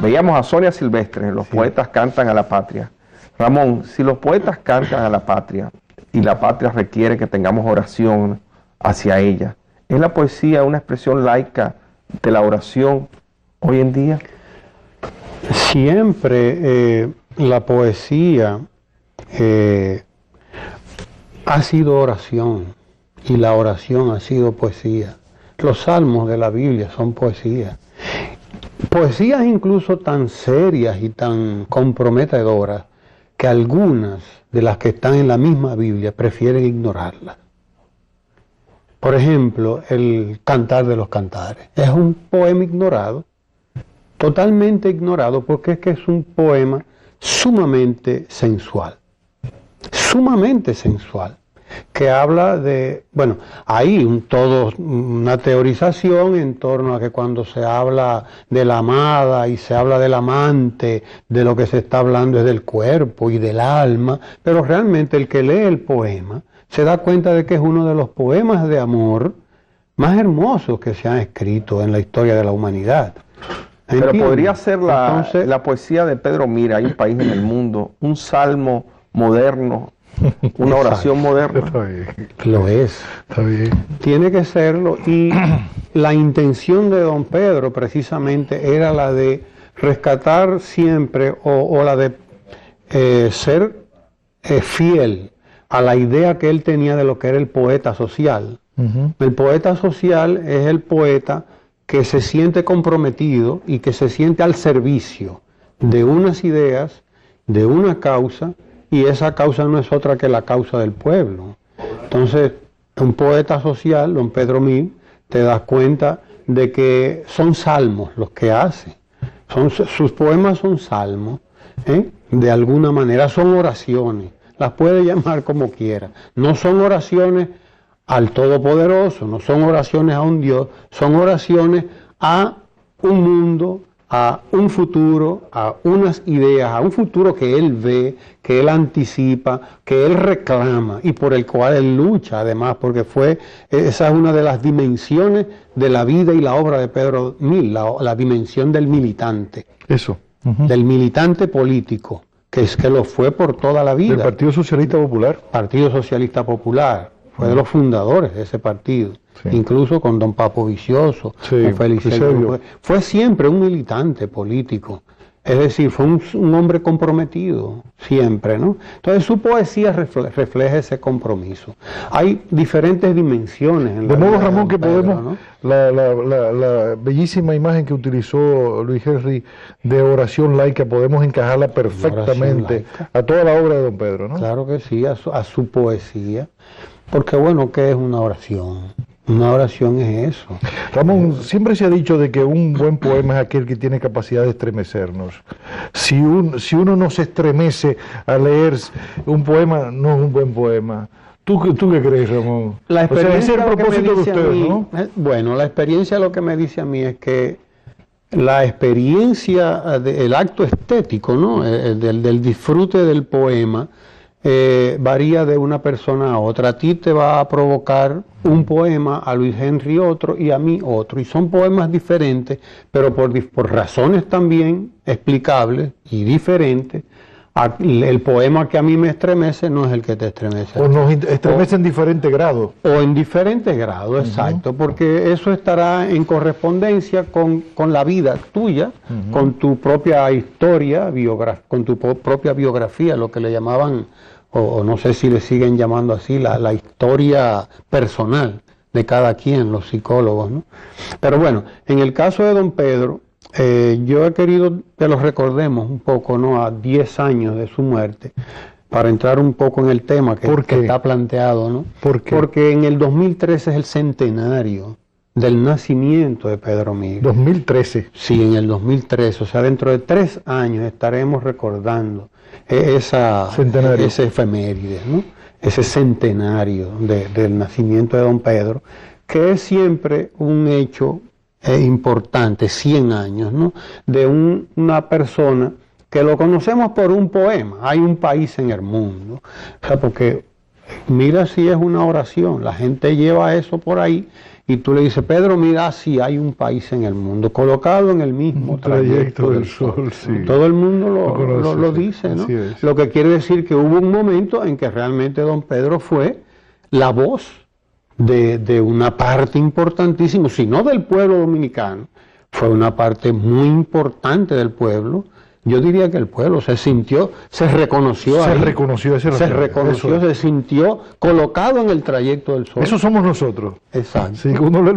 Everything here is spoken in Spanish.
Veíamos a Sonia Silvestre, los poetas cantan a la patria. Ramón, si los poetas cantan a la patria y la patria requiere que tengamos oración hacia ella, ¿es la poesía una expresión laica de la oración hoy en día? Siempre la poesía ha sido oración y la oración ha sido poesía. Los salmos de la Biblia son poesía. Poesías incluso tan serias y tan comprometedoras que algunas de las que están en la misma Biblia prefieren ignorarlas. Por ejemplo, el Cantar de los Cantares. Es un poema ignorado, totalmente ignorado, porque es que es un poema sumamente sensual, que habla de, bueno, hay una teorización en torno a que cuando se habla de la amada y se habla del amante, de lo que se está hablando es del cuerpo y del alma, pero realmente el que lee el poema se da cuenta de que es uno de los poemas de amor más hermosos que se han escrito en la historia de la humanidad. Pero podría ser la poesía de Pedro Mira, hay un país en el mundo, un salmo moderno, una oración moderna. Está bien. Lo es. Está bien. Tiene que serlo, y la intención de don Pedro precisamente era la de rescatar siempre o la de ser fiel a la idea que él tenía de lo que era el poeta social. El poeta social es el poeta que se siente comprometido y que se siente al servicio de unas ideas, de una causa, y esa causa no es otra que la causa del pueblo. Entonces, un poeta social, don Pedro Mir, te das cuenta de que son salmos los que hace. Sus poemas son salmos, de alguna manera son oraciones, las puede llamar como quiera. No son oraciones al Todopoderoso, no son oraciones a un Dios, son oraciones a un mundo, a un futuro, a unas ideas, a un futuro que él ve, que él anticipa, que él reclama y por el cual él lucha además, porque esa es una de las dimensiones de la vida y la obra de Pedro Mil, la dimensión del militante. Eso. Del militante político, que es que lo fue por toda la vida. Del Partido Socialista Popular. Partido Socialista Popular. Fue de los fundadores de ese partido, incluso con don Papo Vicioso, con Félix Eusebio. Fue siempre un militante político, es decir, fue un hombre comprometido, siempre, ¿no? Entonces su poesía refleja ese compromiso. Hay diferentes dimensiones en la de modo, vida Ramón, de que Pedro, podemos, ¿no? la bellísima imagen que utilizó Luis Henry de oración laica, podemos encajarla perfectamente a toda la obra de don Pedro, ¿no? Claro que sí, a su poesía. Porque bueno, ¿qué es una oración? Una oración es eso. Ramón, siempre se ha dicho de que un buen poema es aquel que tiene capacidad de estremecernos. Si uno no se estremece al leer un poema, no es un buen poema. ¿Tú qué crees, Ramón? La experiencia, ese es el propósito de ustedes, ¿no? Bueno, la experiencia lo que me dice a mí es que la experiencia, el acto estético, ¿no? Del disfrute del poema, varía de una persona a otra. A ti te va a provocar un poema, a Luis Henry otro y a mí otro. Y son poemas diferentes, pero por razones también explicables y diferentes. El poema que a mí me estremece no es el que te estremece. O nos estremece en diferentes grados. O en diferentes grados, exacto, porque eso estará en correspondencia con la vida tuya, con tu propia historia, con tu propia biografía, lo que le llamaban, o no sé si le siguen llamando así, la historia personal de cada quien, los psicólogos, ¿no? Pero bueno, en el caso de don Pedro, yo he querido que lo recordemos un poco, ¿no? A 10 años de su muerte, para entrar un poco en el tema que está planteado, ¿no? ¿Por qué? Porque en el 2013 es el centenario del nacimiento de Pedro Mir. 2013. Sí, en el 2013, o sea, dentro de 3 años estaremos recordando esa efeméride, ¿no? Ese centenario del nacimiento de don Pedro, que es siempre un hecho importante, 100 años, ¿no? De una persona que lo conocemos por un poema. Hay un país en el mundo, o sea, porque Mira si es una oración. La gente lleva eso por ahí y tú le dices, Pedro, mira si hay un país en el mundo colocado en el mismo trayecto del sol. Sí. Todo el mundo conoce, lo sí. dice, ¿no? Así es. Lo que quiere decir que hubo un momento en que realmente don Pedro fue la voz de una parte importantísima, si no del pueblo dominicano, fue una parte muy importante del pueblo. Yo diría que el pueblo se sintió, se reconoció Se ahí, reconoció, esa es la se palabra, reconoció, eso es. se sintió colocado en el trayecto del sol. Eso somos nosotros. Exacto. Sí, uno lee el